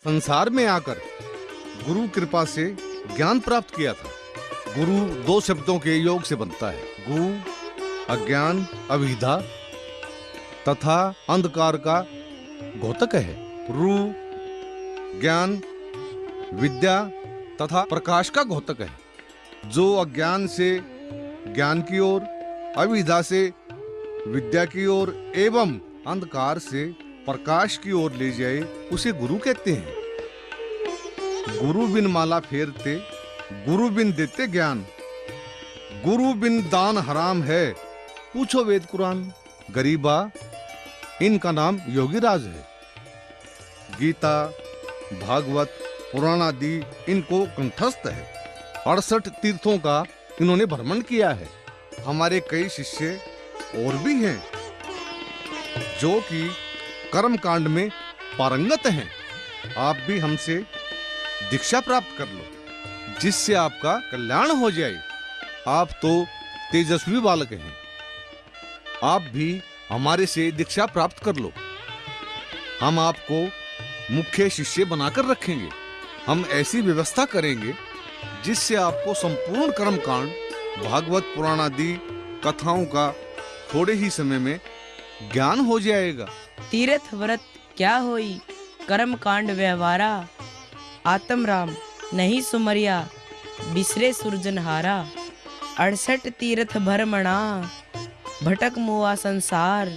संसार में आकर गुरु कृपा से ज्ञान प्राप्त किया था। गुरु दो शब्दों के योग से बनता है। गु अज्ञान अविद्या तथा अंधकार का घोतक है। रु ज्ञान विद्या तथा प्रकाश का घोतक है। जो अज्ञान से ज्ञान की ओर, अविद्या से विद्या की ओर एवं अंधकार से प्रकाश की ओर ले जाए उसे गुरु कहते हैं। गुरु बिन माला फेरते, गुरु बिन देते ज्ञान, गुरु बिन दान हराम है, पूछो वेद कुरान। गरीबा इनका नाम योगीराज है। गीता भागवत पुराण आदि इनको कंठस्थ है। 68 तीर्थों का इन्होंने भ्रमण किया है। हमारे कई शिष्य और भी हैं जो कि कर्म कांड में पारंगत हैं। आप भी हमसे दीक्षा प्राप्त कर लो जिससे आपका कल्याण हो जाए। आप तो तेजस्वी बालक हैं। आप भी हमारे से दीक्षा प्राप्त कर लो। हम आपको मुख्य शिष्य बनाकर रखेंगे। हम ऐसी व्यवस्था करेंगे जिससे आपको संपूर्ण कर्म कांड, भागवत पुराण आदि कथाओं का थोड़े ही समय में ज्ञान हो जाएगा। तीर्थ व्रत क्या होई, कर्म कांड व्यवहारा, आत्म राम नहीं सुमरिया, बिसरे सुरजनहारा। 68 तीर्थ भरमणा, भटक मुआ संसार,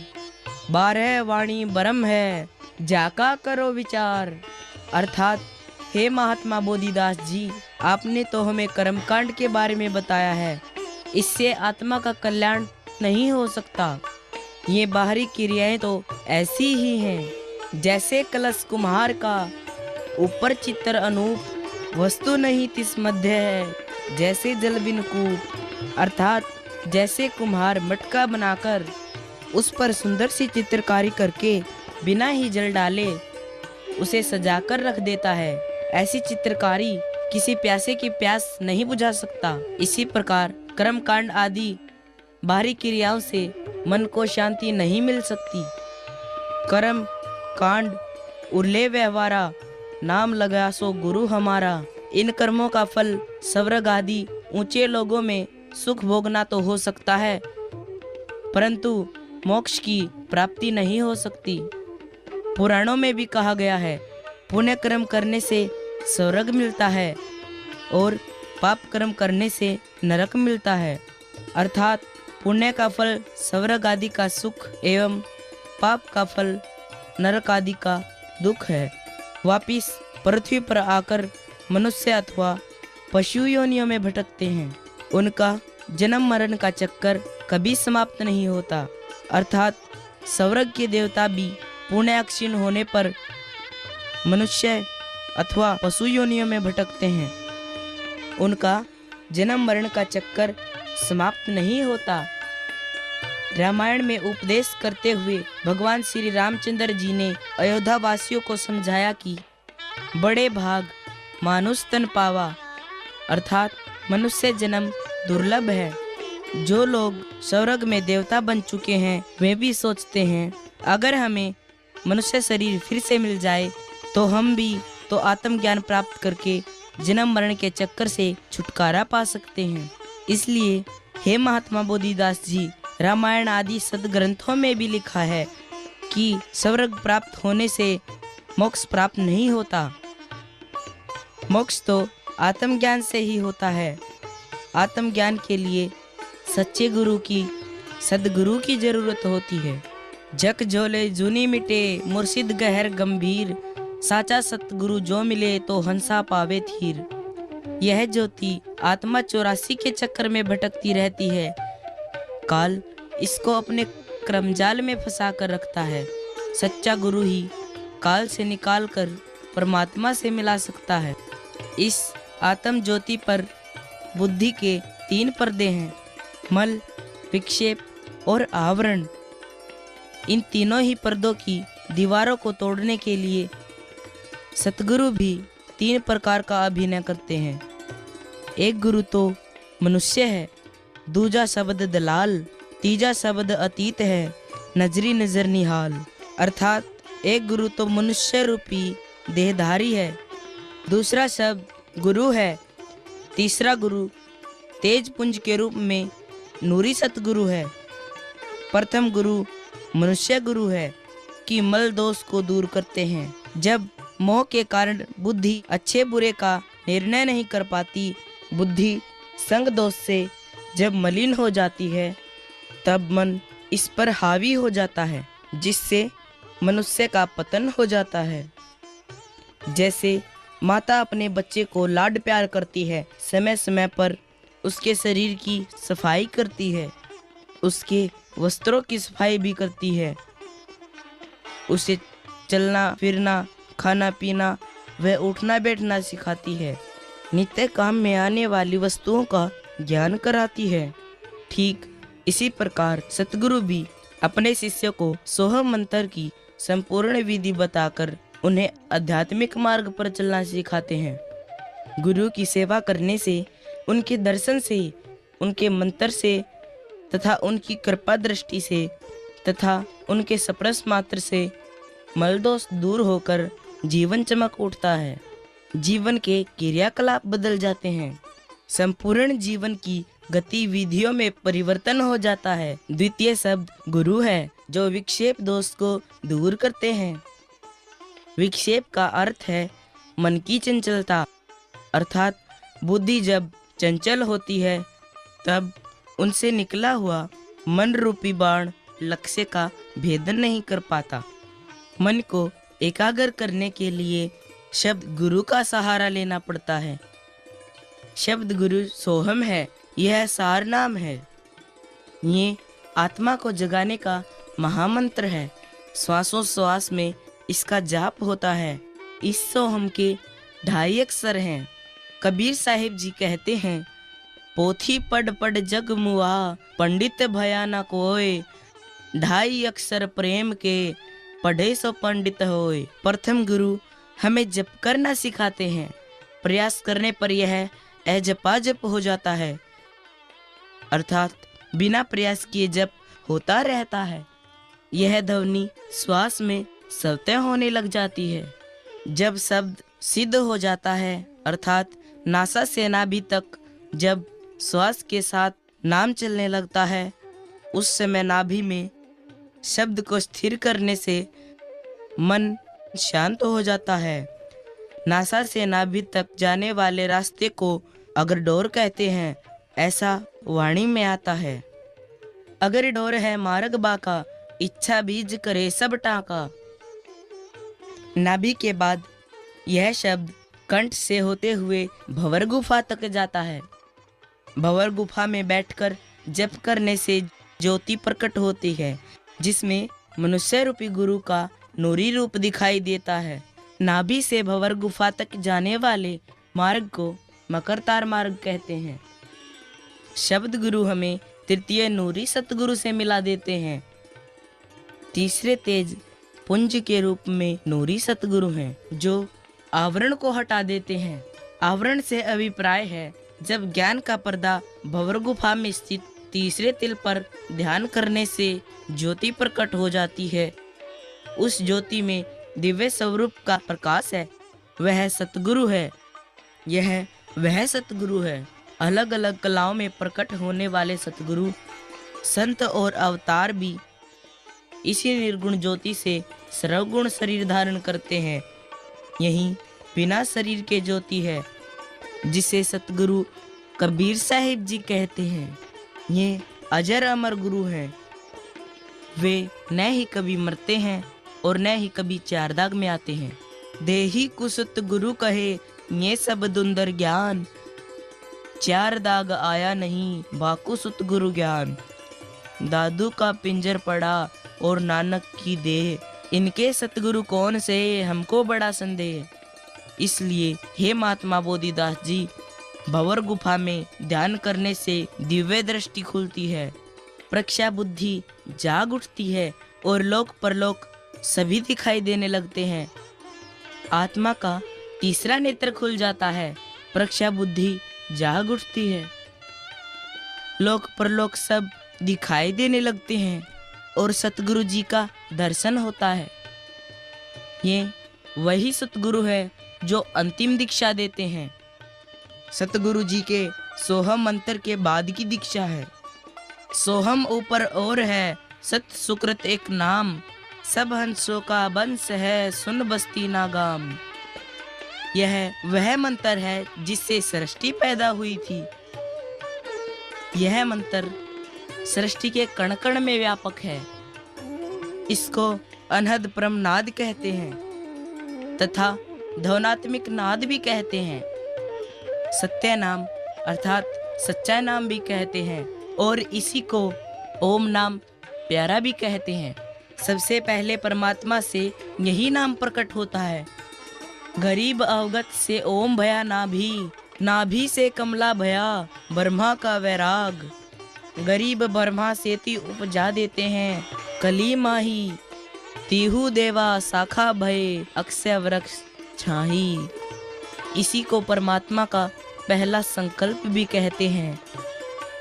12 वाणी ब्रह्म है, जाका करो विचार। अर्थात हे महात्मा बोधिदास जी, आपने तो हमें कर्मकांड के बारे में बताया है। इससे आत्मा का कल्याण नहीं हो सकता। ये बाहरी क्रियाएं तो ऐसी ही हैं जैसे कलश कुम्हार का, ऊपर चित्र अनूप, वस्तु नहीं तिस मध्य है, जैसे जल बिन कूप। अर्थात जैसे कुम्हार मटका बनाकर उस पर सुंदर सी चित्रकारी करके बिना ही जल डाले उसे सजाकर रख देता है, ऐसी चित्रकारी किसी प्यासे की प्यास नहीं बुझा सकता। इसी प्रकार कर्म कांड आदि बाहरी क्रियाओं से मन को शांति नहीं मिल सकती। कर्म कांड उरले व्यवहारा, नाम लगा सो गुरु हमारा। इन कर्मों का फल स्वर्ग आदि ऊंचे लोगों में सुख भोगना तो हो सकता है, परंतु मोक्ष की प्राप्ति नहीं हो सकती। पुराणों में भी कहा गया है, पुण्य कर्म करने से स्वर्ग मिलता है और पाप कर्म करने से नरक मिलता है। अर्थात पुण्य का फल स्वर्ग आदि का सुख एवं पाप का फल नरक आदि का दुख है। वापिस पृथ्वी पर आकर मनुष्य अथवा पशु योनियों में भटकते हैं। उनका जन्म मरण का चक्कर कभी समाप्त नहीं होता। अर्थात स्वर्ग के देवता भी पुण्य क्षीण होने पर मनुष्य अथवा पशु योनियों में भटकते हैं। उनका जन्म मरण का चक्कर समाप्त नहीं होता। रामायण में उपदेश करते हुए भगवान श्री रामचंद्र जी ने अयोध्या वासियों को समझाया कि बड़े भाग मानुष तन पावा, अर्थात मनुष्य जन्म दुर्लभ है। जो लोग स्वर्ग में देवता बन चुके हैं वे भी सोचते हैं अगर हमें मनुष्य शरीर फिर से मिल जाए तो हम भी तो आत्मज्ञान प्राप्त करके जन्म मरण के चक्कर से छुटकारा पा सकते हैं। इसलिए हे महात्मा बोधिदास जी, रामायण आदि सदग्रंथों में भी लिखा है कि स्वर्ग प्राप्त होने से मोक्ष प्राप्त नहीं होता। मोक्ष तो आत्मज्ञान से ही होता है। आत्मज्ञान के लिए सच्चे गुरु की, सदगुरु की जरूरत होती है। जग झोले जूनी मिटे, मुर्शिद गहर गंभीर, साचा सतगुरु जो मिले तो हंसा पावे थीर। यह ज्योति आत्मा 84 के चक्कर में भटकती रहती है। काल इसको अपने क्रमजाल में फंसा कर रखता है। सच्चा गुरु ही काल से निकाल कर परमात्मा से मिला सकता है। इस आत्म ज्योति पर बुद्धि के 3 पर्दे हैं, मल, विक्षेप और आवरण। इन तीनों ही पर्दों की दीवारों को तोड़ने के लिए सतगुरु भी 3 प्रकार का अभिनय करते हैं। एक गुरु तो मनुष्य है, दूजा शब्द दलाल, तीजा शब्द अतीत है, नजरी नजर निहाल। अर्थात एक गुरु तो मनुष्य रूपी देहधारी है। दूसरा शब्द गुरु है। तीसरा गुरु तेज पुंज के रूप में नूरी सतगुरु है। प्रथम गुरु मनुष्य गुरु है कि मल दोष को दूर करते हैं। जब मोह के कारण बुद्धि अच्छे बुरे का निर्णय नहीं कर पाती, बुद्धि संग दोष से जब मलिन हो जाती है, तब मन इस पर हावी हो जाता है, जिससे मनुष्य का पतन हो जाता है। जैसे माता अपने बच्चे को लाड प्यार करती है, समय समय पर उसके शरीर की सफाई करती है, उसके वस्त्रों की सफाई भी करती है, उसे चलना फिरना, खाना पीना व उठना बैठना सिखाती है, नित्य काम में आने वाली वस्तुओं का ज्ञान कराती है। ठीक इसी प्रकार सतगुरु भी अपने शिष्य को सोह मंत्र की संपूर्ण विधि बताकर उन्हें आध्यात्मिक मार्ग पर चलना सिखाते हैं। गुरु की सेवा करने से, उनके दर्शन से, उनके मंत्र से तथा उनकी कृपा दृष्टि से तथा उनके स्पर्श मात्र से मलदोष दूर होकर जीवन चमक उठता है। जीवन के क्रियाकलाप बदल जाते हैं। संपूर्ण जीवन की गतिविधियों में परिवर्तन हो जाता है। द्वितीय शब्द गुरु है, जो विक्षेप दोष को दूर करते हैं। विक्षेप का अर्थ है मन की चंचलता, अर्थात बुद्धि जब चंचल होती है, तब उनसे निकला हुआ मन रूपी बाण लक्ष्य का भेदन नहीं कर पाता। मन को एकाग्र करने के लिए शब्द गुरु का सहारा लेना पड़ता है। शब्द गुरु सोहम है, यह सार नाम है। ये आत्मा को जगाने का महामंत्र है। श्वासोश्वास में इसका जाप होता है। इस सोहम के 2.5 अक्षर हैं। कबीर साहिब जी कहते हैं, पोथी पढ़ पढ़ जग मुआ, पंडित भया न कोय, 2.5 अक्षर प्रेम के, पढ़े सो पंडित होए। प्रथम गुरु हमें जप करना सिखाते हैं। प्रयास करने पर यह अजपाजप हो जाता है, अर्थात बिना प्रयास किए जप होता रहता है। यह ध्वनि श्वास में स्वतः होने लग जाती है। जब शब्द सिद्ध हो जाता है, अर्थात नासा से नाभि तक जब श्वास के साथ नाम चलने लगता है, उस समय नाभि में शब्द को स्थिर करने से मन शांत हो जाता है। नासा से नाभि तक जाने वाले रास्ते को अगरडोर कहते हैं, ऐसा वाणी में आता है। अगरडोर है मार्ग बाका, इच्छा बीज करे सब टाका। नाभि के बाद यह शब्द कंठ से होते हुए भंवर गुफा तक जाता है। भंवर गुफा में बैठकर जप करने से ज्योति प्रकट होती है, जिसमें मनुष्य रूपी गुरु का नूरी रूप दिखाई देता है। नाभि से भंवर गुफा तक जाने वाले मार्ग को मकरतार मार्ग कहते हैं। शब्द गुरु हमें तृतीय नूरी सतगुरु से मिला देते हैं। तीसरे तेज पुंज के रूप में नूरी सतगुरु हैं, जो आवरण को हटा देते हैं। आवरण से अभिप्राय है, जब ज्ञान का पर्दा भंवर गुफा में स्थित तीसरे तिल पर ध्यान करने से ज्योति प्रकट हो जाती है। उस ज्योति में दिव्य स्वरूप का प्रकाश है, वह सतगुरु है। यह वह सतगुरु है। अलग अलग कलाओं में प्रकट होने वाले सतगुरु संत और अवतार भी इसी निर्गुण ज्योति से सर्वगुण शरीर धारण करते हैं। यही बिना शरीर के ज्योति है, जिसे सतगुरु कबीर साहिब जी कहते हैं। ये अजर अमर गुरु हैं। वे न ही कभी मरते हैं और न ही कभी चार दाग में आते हैं। देही कुसुत गुरु कहे ये सब दुंदर ज्ञान, चार दाग आया नहीं बाकु सुत गुरु ज्ञान। दादू का पिंजर पड़ा और नानक की देह, इनके सतगुरु कौन से हमको बड़ा संदेह। इसलिए हे महात्मा बोधिदास जी, भंवर गुफा में ध्यान करने से दिव्य दृष्टि खुलती है, प्रज्ञा बुद्धि जाग उठती है और लोक परलोक सभी दिखाई देने लगते हैं। आत्मा का तीसरा नेत्र खुल जाता है, प्रज्ञा बुद्धि जाग उठती है, लोक परलोक सब दिखाई देने लगते हैं और सतगुरु जी का दर्शन होता है। ये वही सतगुरु है जो अंतिम दीक्षा देते हैं। सतगुरु जी के सोहम मंत्र के बाद की दीक्षा है। सोहम ऊपर और है, सत सुकृत एक नाम, सब हंसों का वंश है, सुन बस्ती नागाम। यह वह मंत्र है जिससे सृष्टि पैदा हुई थी। यह मंत्र सृष्टि के कण कण में व्यापक है। इसको अनहद परम नाद कहते हैं तथा ध्वनात्मिक नाद भी कहते हैं। सत्य नाम अर्थात सच्चा नाम भी कहते हैं और इसी को ओम नाम प्यारा भी कहते हैं। सबसे पहले परमात्मा से यही नाम प्रकट होता है। गरीब अवगत से ओम भया नाभि से कमला भया ब्रह्मा का वैराग। गरीब ब्रह्मा से ती उपजा देते हैं कली माही, तीहू देवा शाखा भय अक्षय वृक्ष छाही। इसी को परमात्मा का पहला संकल्प भी कहते हैं।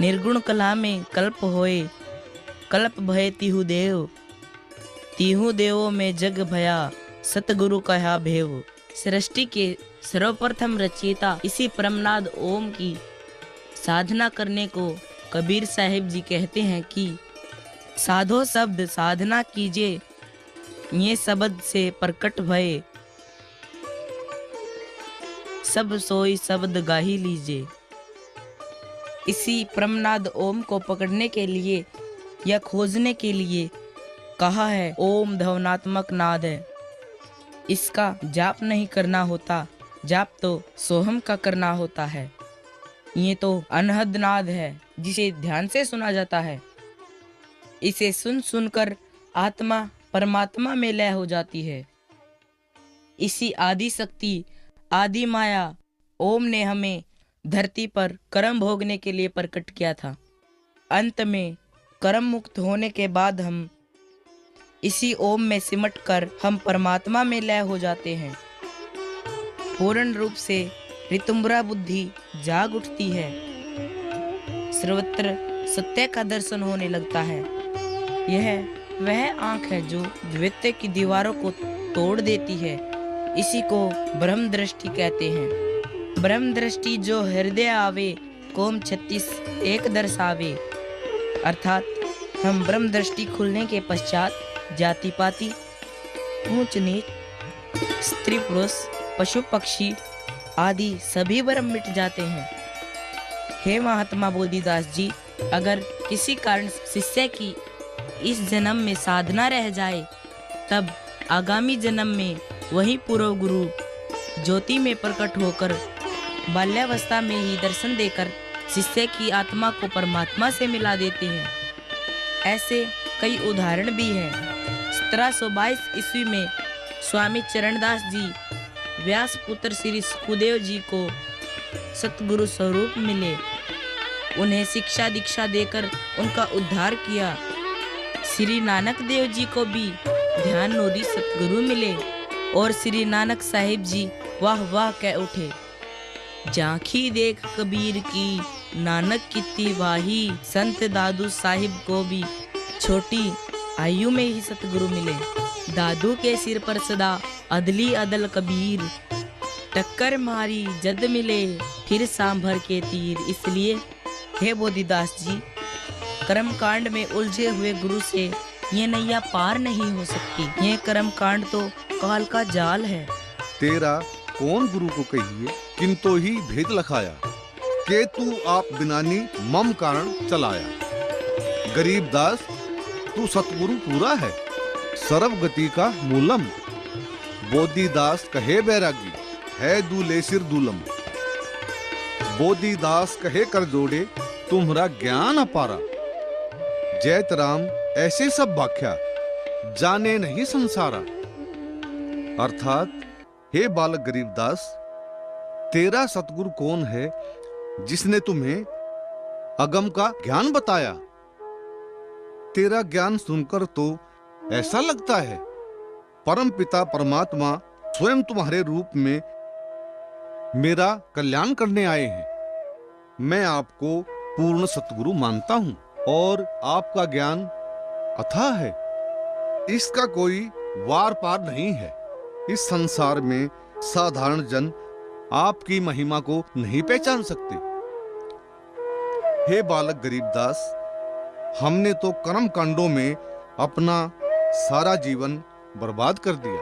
निर्गुण कला में कल्प होए, कल्प भय तीहू देवों में जग भया, सतगुरु कहा भेव। सृष्टि के सर्वप्रथम रचयिता इसी परमनाद ओम की साधना करने को कबीर साहिब जी कहते हैं कि साधो शब्द साधना कीजिए, ये शब्द से प्रकट भय, सब सोई शब्द गाही लीजिए। इसी परमनाद ओम को पकड़ने के लिए या खोजने के लिए कहा है ओम ध्वनात्मक नाद है। इसका जाप नहीं करना होता, जाप तो सोहम का करना होता है। ये तो अनहद नाद है जिसे ध्यान से सुना जाता है। इसे सुन सुनकर आत्मा परमात्मा में लय हो जाती है। इसी आदि शक्ति आदि माया ओम ने हमें धरती पर कर्म भोगने के लिए प्रकट किया था। अंत में कर्म मुक्त होने के बाद हम इसी ओम में सिमट कर हम परमात्मा में लय हो जाते हैं। पूर्ण रूप से ऋतुम्बरा बुद्धि जाग उठती है। सर्वत्र सत्य का दर्शन होने लगता है। यह वह आंख है जो द्वैत की दीवारों को तोड़ देती है। इसी को ब्रह्म दृष्टि कहते हैं। ब्रह्म दृष्टि जो हृदय आवे, कोम 36 एक दर्शावे। अर्थात हम ब्रह्म दृष्टि खुलने के पश्चात जाति पाति, ऊंच नीच, स्त्री पुरुष, पशु पक्षी आदि सभी भ्रम मिट जाते हैं। हे महात्मा बोधिदास जी, अगर किसी कारण शिष्य की इस जन्म में साधना रह जाए, तब आगामी जन्म में वही पूर्व गुरु ज्योति में प्रकट होकर बाल्यावस्था में ही दर्शन देकर शिष्य की आत्मा को परमात्मा से मिला देते हैं। ऐसे कई उदाहरण भी हैं। 1722 ईस्वी में स्वामी चरणदास जी व्यास पुत्र श्री सुखदेव जी को सतगुरु स्वरूप मिले। उन्हें शिक्षा दीक्षा देकर उनका उद्धार किया। श्री नानक देव जी को भी ध्यान नोदी सतगुरु मिले और श्री नानक साहिब जी वाह वाह कह उठे। झांकी देख कबीर की, नानक कितनी वाही। संत दादू साहिब को भी छोटी आयु में ही सतगुरु मिले। दादू के सिर पर सदा अदली अदल कबीर, टक्कर मारी जद मिले फिर सांभर के तीर। इसलिए हे बोधिदास जी, कर्म कांड में उलझे हुए गुरु से ये नैया पार नहीं हो सकती। ये कर्म कांड तो काल का जाल है। तेरा कौन गुरु को कहिए, किंतु ही भेद लखाया, के तू आप बिनानी मम कारण चलाया। गरीब दास तू सतगुरु पूरा है, सर्व गति का मूलम। बोधिदास कहे बैरागी, है दूले सिर दूलम। बोधिदास कहे कर जोड़े, तुम्हारा ज्ञान अपारा। जैत राम ऐसे सब व्याख्या, जाने नहीं संसारा। अर्थात हे बालक गरीबदास, तेरा सतगुरु कौन है जिसने तुम्हें अगम का ज्ञान बताया। तेरा ज्ञान सुनकर तो ऐसा लगता है परम पिता परमात्मा स्वयं तुम्हारे रूप में मेरा कल्याण करने आए हैं। मैं आपको पूर्ण सतगुरु मानता हूं और आपका ज्ञान अथाह है, इसका कोई वार पार नहीं है। इस संसार में साधारण जन आपकी महिमा को नहीं पहचान सकते। हे बालक गरीबदास, हमने तो कर्म कांडों में अपना सारा जीवन बर्बाद कर दिया।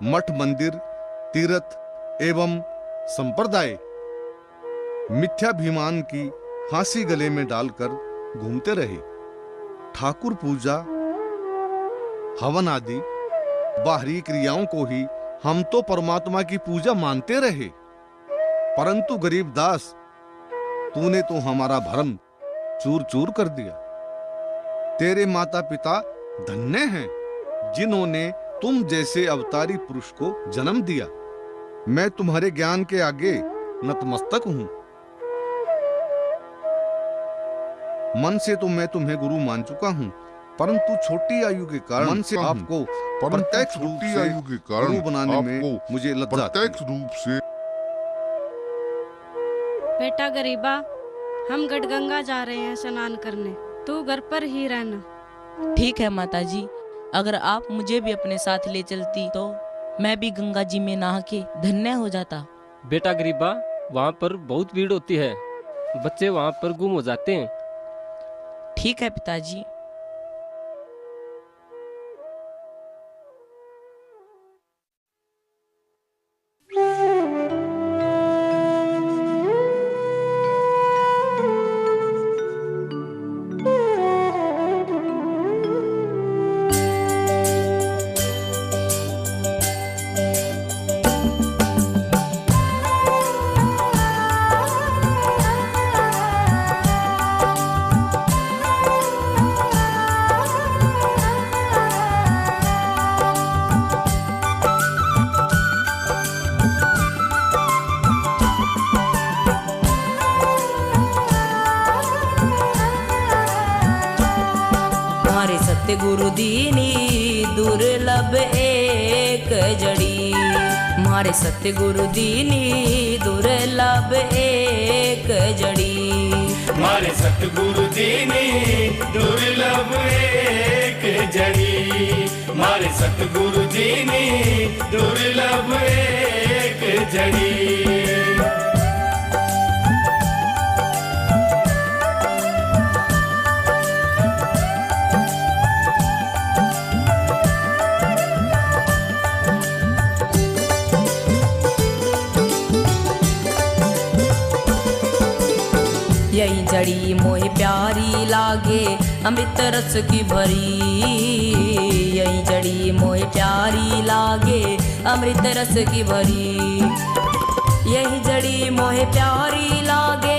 मठ मंदिर, तीर्थ एवं संप्रदाय मिथ्याभिमान की फांसी गले में डालकर घूमते रहे। ठाकुर पूजा, हवन आदि बाहरी क्रियाओं को ही हम तो परमात्मा की पूजा मानते रहे। परंतु गरीबदास, तूने तो हमारा भ्रम चूर चूर कर दिया। तेरे माता पिता धन्य हैं जिन्होंने तुम जैसे अवतारी पुरुष को जन्म दिया। मैं तुम्हारे ज्ञान के आगे नतमस्तक हूं। मन से तो मैं तुम्हें गुरु मान चुका हूं, परंतु छोटी आयु के कारण मन से आपको प्रत्यक्ष रूप से गुरु बनाने में मुझे लज्जा आती है। बेटा गरीबा, हम गढ़गंगा जा रहे हैं स्नान करने, तू घर पर ही रहना। ठीक है माता जी, अगर आप मुझे भी अपने साथ ले चलती तो मैं भी गंगा जी में नहा के धन्य हो जाता। बेटा गरीबा, वहाँ पर बहुत भीड़ होती है, बच्चे वहाँ पर गुम हो जाते हैं। ठीक है पिताजी। गुरु दीनी दुर्लभ एक जड़ी, मारे सत्य गुरु दीनी दुर्लभ एक जड़ी, मारे सतगुरु दीनी दुर्लभ एक जड़ी, मारे सतगुरु दीनी दुर्लभ एक जड़ी। यही जड़ी मोहे प्यारी लागे अमृत रस की भरी, यही जड़ी मोहे प्यारी लागे अमृत रस की भरी, यही जड़ी मोहे प्यारी लागे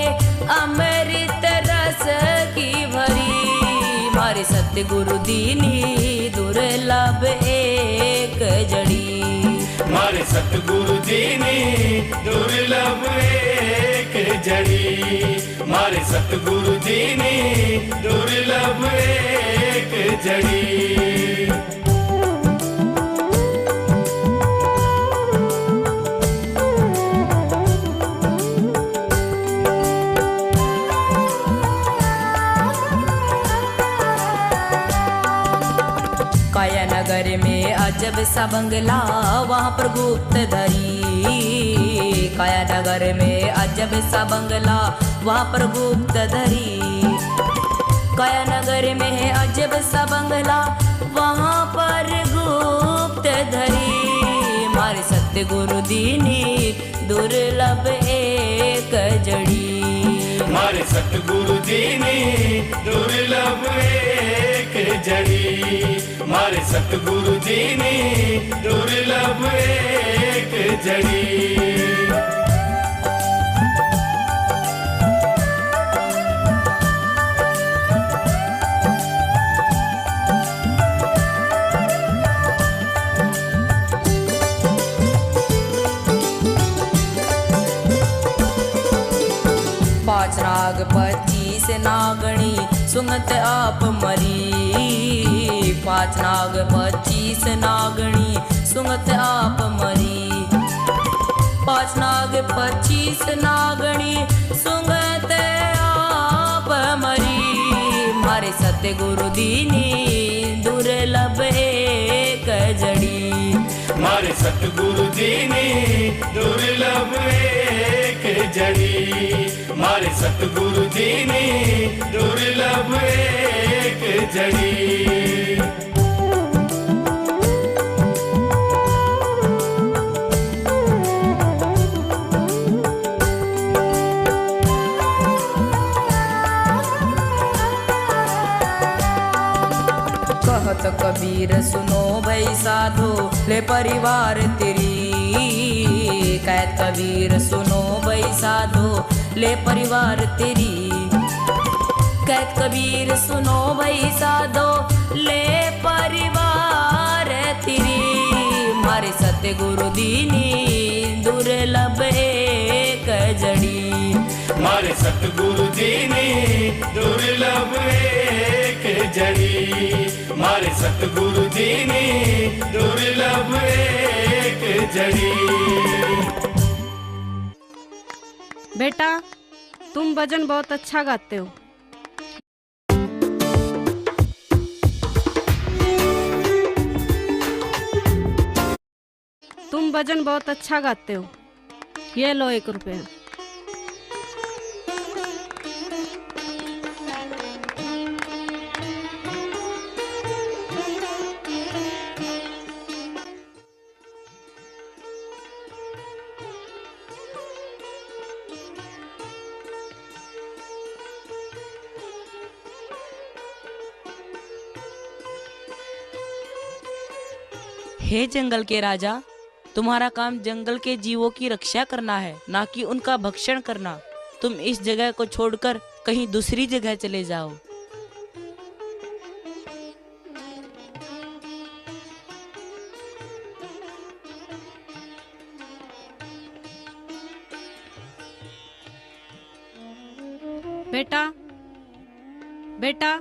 अमृत रस की भरी, मारे सत्य गुरु दीनी दुर्लभ एक जड़ी, मारे सतगुरु दीनी दुर्लभ एक जड़ी, मारे सतगुरु दीनी दुर्लभ एक जड़ी। काया नगर में अजब सा बंगला वहाँ पर गुप्त धरी, काया नगर में अजब सा बंगला वहाँ पर गुप्त धरी, काया नगर में है अजब सा बंगला वहाँ पर गुप्त धरी, मारे सत्य गुरु दीनी दुर्लभ एक जड़ी, मारे सतगुरु दीनी दुर्लभ एक जड़ी, मारे सतगुरु दीनी दुर्लभ एक जड़ी। पाँच नाग 25 नागणी सुंगत आप मरी, पाँच नाग 25 नागणी सुंगत आप मरी, पाँच नाग 25 नागणी सुंगत आप मरी, मारे सत्य गुरु दीनी दुर्लभ एक जड़ी, मारे सतगुरु दीनी दुर्लभ एक जड़ी, मारे सतगुरु दीनी दुर्लभ एक जड़ी। कहत कबीर सुनो भई साधो ले परिवार तेरी, कहत कबीर सुनो भई साधो ले परिवार तेरी, कहत कबीर सुनो भई साधो ले परिवार तेरी, मारे सतगुरु दीनी दुर्लभ एक जड़ी, मारे सतगुरु दीनी दुर्लभ एक जड़ी, मारे सतगुरु दीनी दुर्लभ एक जड़ी। बेटा तुम भजन बहुत अच्छा गाते हो। तुम भजन बहुत अच्छा गाते हो। ये लो 1 रुपया। हे जंगल के राजा, तुम्हारा काम जंगल के जीवों की रक्षा करना है, ना कि उनका भक्षण करना। तुम इस जगह को छोड़कर कहीं दूसरी जगह चले जाओ। बेटा बेटा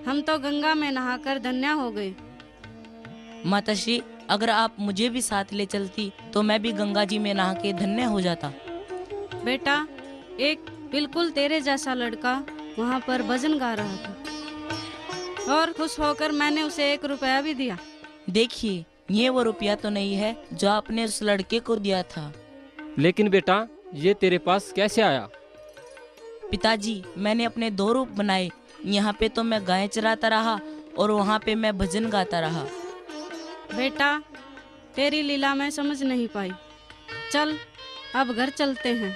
हम तो गंगा में नहाकर धन्य हो गए। माताश्री, अगर आप मुझे भी साथ ले चलती तो मैं भी गंगा जी में नहा के धन्य हो जाता। बेटा एक बिल्कुल तेरे जैसा लड़का वहाँ पर भजन गा रहा था और खुश होकर मैंने उसे 1 रुपया भी दिया। देखिए, ये वो रुपया तो नहीं है जो आपने उस लड़के को दिया था। लेकिन बेटा ये तेरे पास कैसे आया? पिताजी, मैंने अपने 2 रूप बनाए। यहाँ पे तो मैं गाय चराता रहा और वहाँ पे मैं भजन गाता रहा। बेटा तेरी लीला मैं समझ नहीं पाई। चल अब घर चलते हैं।